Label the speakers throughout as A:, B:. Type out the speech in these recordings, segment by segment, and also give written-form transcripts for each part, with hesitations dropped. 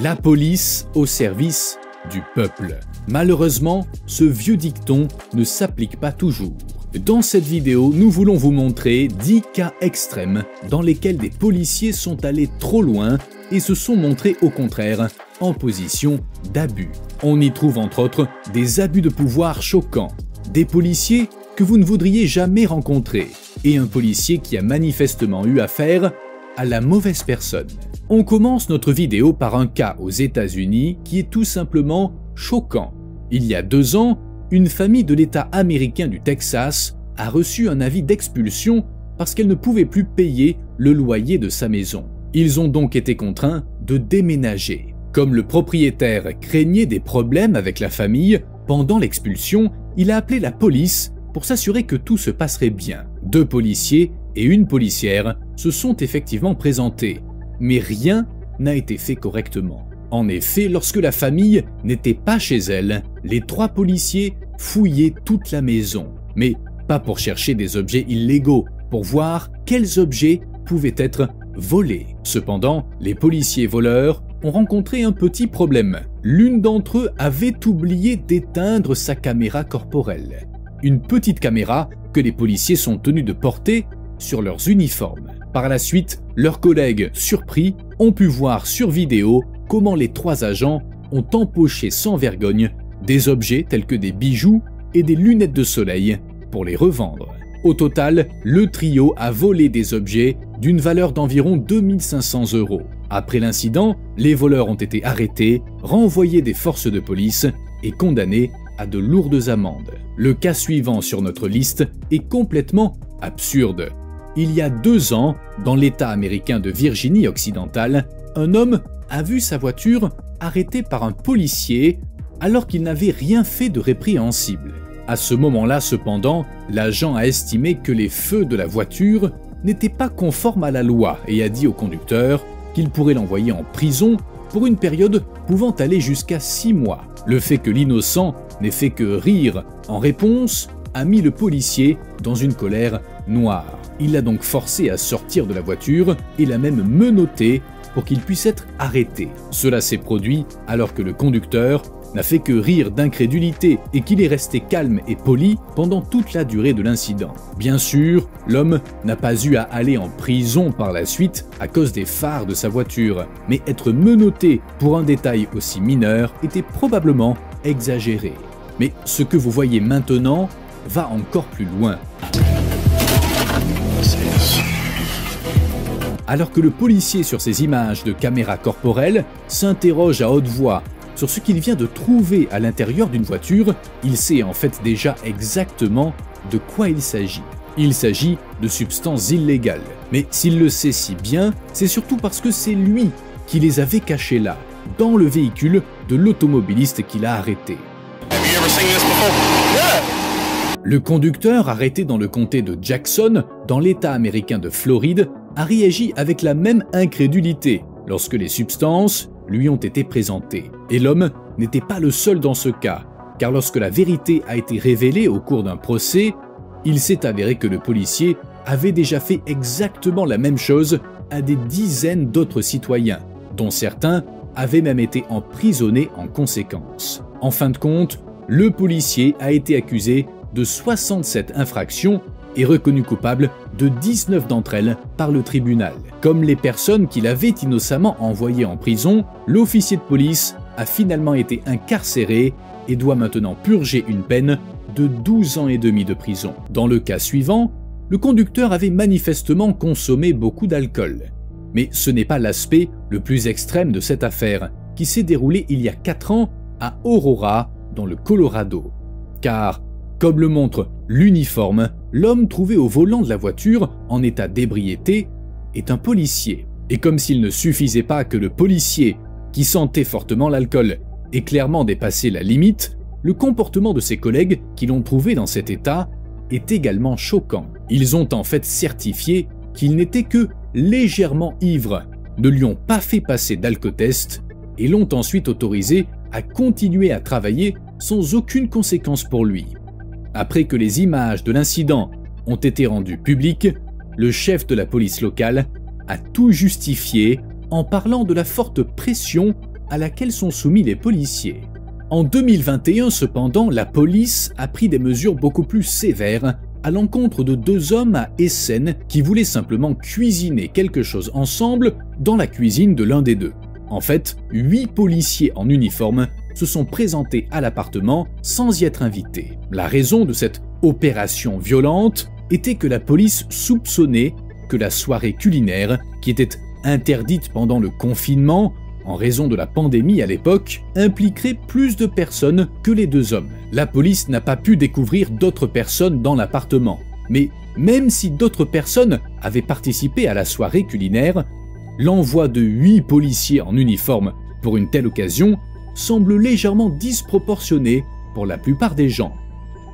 A: La police au service du peuple. Malheureusement, ce vieux dicton ne s'applique pas toujours. Dans cette vidéo, nous voulons vous montrer 10 cas extrêmes dans lesquels des policiers sont allés trop loin et se sont montrés au contraire en position d'abus. On y trouve entre autres des abus de pouvoir choquants, des policiers que vous ne voudriez jamais rencontrer et un policier qui a manifestement eu affaire à la mauvaise personne. On commence notre vidéo par un cas aux États-Unis qui est tout simplement choquant. Il y a 2 ans, une famille de l'État américain du Texas a reçu un avis d'expulsion parce qu'elle ne pouvait plus payer le loyer de sa maison. Ils ont donc été contraints de déménager. Comme le propriétaire craignait des problèmes avec la famille, pendant l'expulsion, il a appelé la police pour s'assurer que tout se passerait bien. 2 policiers et une policière se sont effectivement présentés, mais rien n'a été fait correctement. En effet, lorsque la famille n'était pas chez elle, les 3 policiers fouillaient toute la maison, mais pas pour chercher des objets illégaux, pour voir quels objets pouvaient être volés. Cependant, les policiers voleurs ont rencontré un petit problème. L'une d'entre eux avait oublié d'éteindre sa caméra corporelle. Une petite caméra que les policiers sont tenus de porter sur leurs uniformes. Par la suite, leurs collègues, surpris, ont pu voir sur vidéo comment les 3 agents ont empoché sans vergogne des objets tels que des bijoux et des lunettes de soleil pour les revendre. Au total, le trio a volé des objets d'une valeur d'environ 2500 €. Après l'incident, les voleurs ont été arrêtés, renvoyés des forces de police et condamnés à de lourdes amendes. Le cas suivant sur notre liste est complètement absurde. Il y a 2 ans, dans l'État américain de Virginie occidentale, un homme a vu sa voiture arrêtée par un policier alors qu'il n'avait rien fait de répréhensible. À ce moment-là, cependant, l'agent a estimé que les feux de la voiture n'étaient pas conformes à la loi et a dit au conducteur qu'il pourrait l'envoyer en prison pour une période pouvant aller jusqu'à 6 mois. Le fait que l'innocent n'ait fait que rire en réponse a mis le policier dans une colère noire. Il l'a donc forcé à sortir de la voiture et l'a même menotté pour qu'il puisse être arrêté. Cela s'est produit alors que le conducteur n'a fait que rire d'incrédulité et qu'il est resté calme et poli pendant toute la durée de l'incident. Bien sûr, l'homme n'a pas eu à aller en prison par la suite à cause des phares de sa voiture, mais être menotté pour un détail aussi mineur était probablement exagéré. Mais ce que vous voyez maintenant va encore plus loin. Alors que le policier sur ces images de caméra corporelle s'interroge à haute voix sur ce qu'il vient de trouver à l'intérieur d'une voiture, il sait en fait déjà exactement de quoi il s'agit. Il s'agit de substances illégales. Mais s'il le sait si bien, c'est surtout parce que c'est lui qui les avait cachées là, dans le véhicule de l'automobiliste qui l'a arrêté. Le conducteur arrêté dans le comté de Jackson, dans l'État américain de Floride, a réagi avec la même incrédulité lorsque les substances lui ont été présentées. Et l'homme n'était pas le seul dans ce cas, car lorsque la vérité a été révélée au cours d'un procès, il s'est avéré que le policier avait déjà fait exactement la même chose à des dizaines d'autres citoyens, dont certains avaient même été emprisonnés en conséquence. En fin de compte, le policier a été accusé de 67 infractions et reconnu coupable de 19 d'entre elles par le tribunal. Comme les personnes qu'il avait innocemment envoyées en prison, l'officier de police a finalement été incarcéré et doit maintenant purger une peine de 12 ans et demi de prison. Dans le cas suivant, le conducteur avait manifestement consommé beaucoup d'alcool. Mais ce n'est pas l'aspect le plus extrême de cette affaire, qui s'est déroulée il y a 4 ans à Aurora, dans le Colorado. Car, comme le montre l'uniforme, l'homme trouvé au volant de la voiture en état d'ébriété est un policier. Et comme s'il ne suffisait pas que le policier, qui sentait fortement l'alcool, ait clairement dépassé la limite, le comportement de ses collègues qui l'ont trouvé dans cet état est également choquant. Ils ont en fait certifié qu'il n'était que légèrement ivre, ne lui ont pas fait passer d'alcotest et l'ont ensuite autorisé à continuer à travailler sans aucune conséquence pour lui. Après que les images de l'incident ont été rendues publiques, le chef de la police locale a tout justifié en parlant de la forte pression à laquelle sont soumis les policiers. En 2021 cependant, la police a pris des mesures beaucoup plus sévères à l'encontre de 2 hommes à Essen qui voulaient simplement cuisiner quelque chose ensemble dans la cuisine de l'un des deux. En fait, 8 policiers en uniforme se sont présentés à l'appartement sans y être invités. La raison de cette opération violente était que la police soupçonnait que la soirée culinaire, qui était interdite pendant le confinement en raison de la pandémie à l'époque, impliquerait plus de personnes que les 2 hommes. La police n'a pas pu découvrir d'autres personnes dans l'appartement, mais même si d'autres personnes avaient participé à la soirée culinaire, l'envoi de 8 policiers en uniforme pour une telle occasion semble légèrement disproportionné pour la plupart des gens.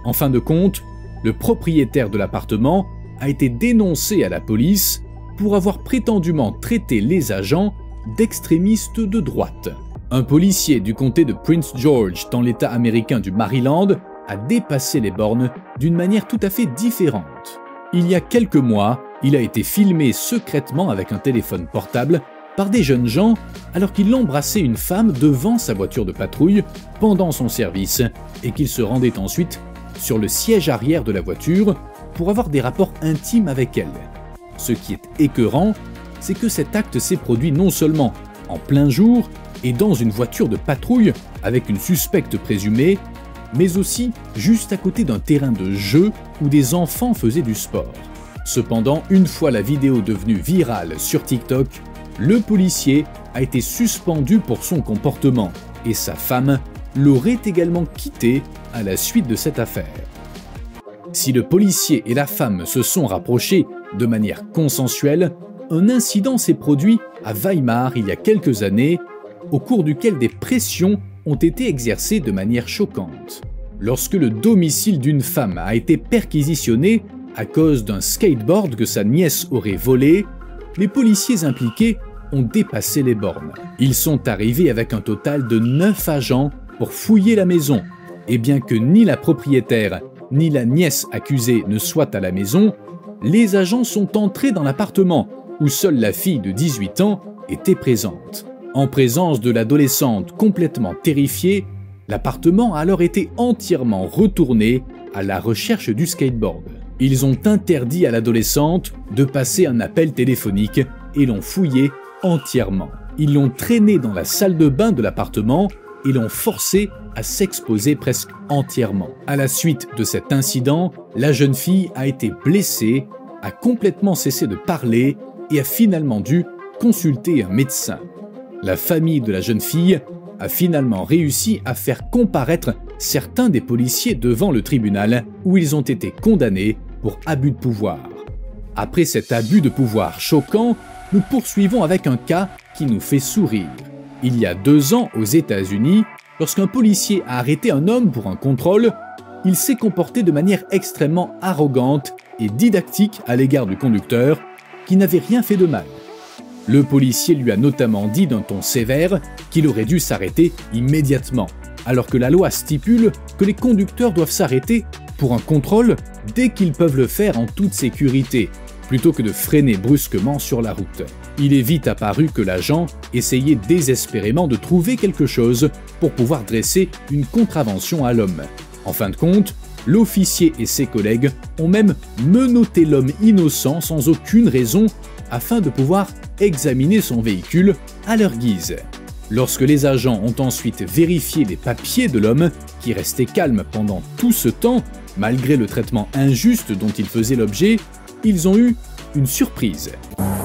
A: En fin de compte, le propriétaire de l'appartement a été dénoncé à la police pour avoir prétendument traité les agents d'extrémistes de droite. Un policier du comté de Prince George dans l'État américain du Maryland a dépassé les bornes d'une manière tout à fait différente. Il y a quelques mois, il a été filmé secrètement avec un téléphone portable par des jeunes gens alors qu'il embrassait une femme devant sa voiture de patrouille pendant son service et qu'il se rendait ensuite sur le siège arrière de la voiture pour avoir des rapports intimes avec elle. Ce qui est écœurant, c'est que cet acte s'est produit non seulement en plein jour et dans une voiture de patrouille avec une suspecte présumée, mais aussi juste à côté d'un terrain de jeu où des enfants faisaient du sport. Cependant, une fois la vidéo devenue virale sur TikTok, le policier a été suspendu pour son comportement et sa femme l'aurait également quitté à la suite de cette affaire. Si le policier et la femme se sont rapprochés de manière consensuelle, un incident s'est produit à Weimar il y a quelques années, au cours duquel des pressions ont été exercées de manière choquante. Lorsque le domicile d'une femme a été perquisitionné à cause d'un skateboard que sa nièce aurait volé, les policiers impliqués ont dépassé les bornes. Ils sont arrivés avec un total de 9 agents pour fouiller la maison, et bien que ni la propriétaire ni la nièce accusée ne soient à la maison, les agents sont entrés dans l'appartement où seule la fille de 18 ans était présente. En présence de l'adolescente complètement terrifiée, l'appartement a alors été entièrement retourné à la recherche du skateboard. Ils ont interdit à l'adolescente de passer un appel téléphonique et l'ont fouillé entièrement. Ils l'ont traînée dans la salle de bain de l'appartement et l'ont forcée à s'exposer presque entièrement. À la suite de cet incident, la jeune fille a été blessée, a complètement cessé de parler et a finalement dû consulter un médecin. La famille de la jeune fille a finalement réussi à faire comparaître certains des policiers devant le tribunal où ils ont été condamnés pour abus de pouvoir. Après cet abus de pouvoir choquant, nous poursuivons avec un cas qui nous fait sourire. Il y a 2 ans aux États-Unis, lorsqu'un policier a arrêté un homme pour un contrôle, il s'est comporté de manière extrêmement arrogante et didactique à l'égard du conducteur qui n'avait rien fait de mal. Le policier lui a notamment dit d'un ton sévère qu'il aurait dû s'arrêter immédiatement, alors que la loi stipule que les conducteurs doivent s'arrêter pour un contrôle dès qu'ils peuvent le faire en toute sécurité, plutôt que de freiner brusquement sur la route. Il est vite apparu que l'agent essayait désespérément de trouver quelque chose pour pouvoir dresser une contravention à l'homme. En fin de compte, l'officier et ses collègues ont même menotté l'homme innocent sans aucune raison afin de pouvoir examiner son véhicule à leur guise. Lorsque les agents ont ensuite vérifié les papiers de l'homme, qui restait calme pendant tout ce temps, malgré le traitement injuste dont il faisait l'objet, ils ont eu une surprise.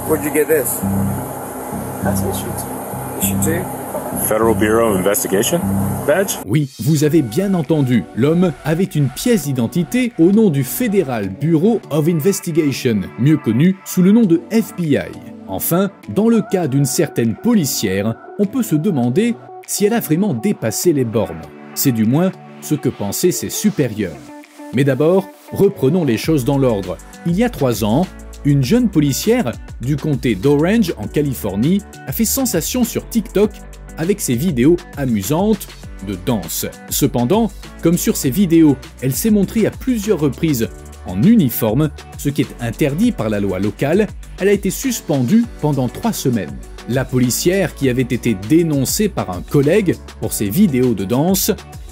B: Where'd you get this? That's issue 2. Federal Bureau of Investigation badge?
A: Oui, vous avez bien entendu, l'homme avait une pièce d'identité au nom du Federal Bureau of Investigation, mieux connu sous le nom de FBI. Enfin, dans le cas d'une certaine policière, on peut se demander si elle a vraiment dépassé les bornes. C'est du moins ce que pensaient ses supérieurs. Mais d'abord, reprenons les choses dans l'ordre. Il y a 3 ans, une jeune policière du comté d'Orange en Californie a fait sensation sur TikTok avec ses vidéos amusantes de danse. Cependant, comme sur ses vidéos, elle s'est montrée à plusieurs reprises en uniforme, ce qui est interdit par la loi locale, elle a été suspendue pendant 3 semaines. La policière, qui avait été dénoncée par un collègue pour ses vidéos de danse,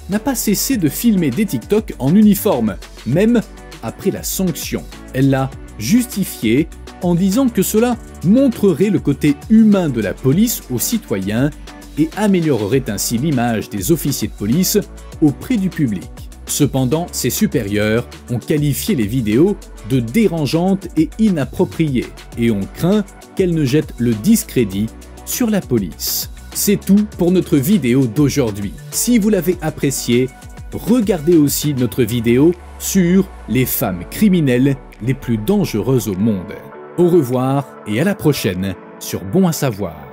A: n'a pas cessé de filmer des TikTok en uniforme, même après la sanction. Elle l'a justifié en disant que cela montrerait le côté humain de la police aux citoyens et améliorerait ainsi l'image des officiers de police auprès du public. Cependant, ses supérieurs ont qualifié les vidéos de dérangeantes et inappropriées et ont craint qu'elles ne jettent le discrédit sur la police. C'est tout pour notre vidéo d'aujourd'hui. Si vous l'avez appréciée, regardez aussi notre vidéo sur les femmes criminelles les plus dangereuses au monde. Au revoir et à la prochaine sur Bon à savoir.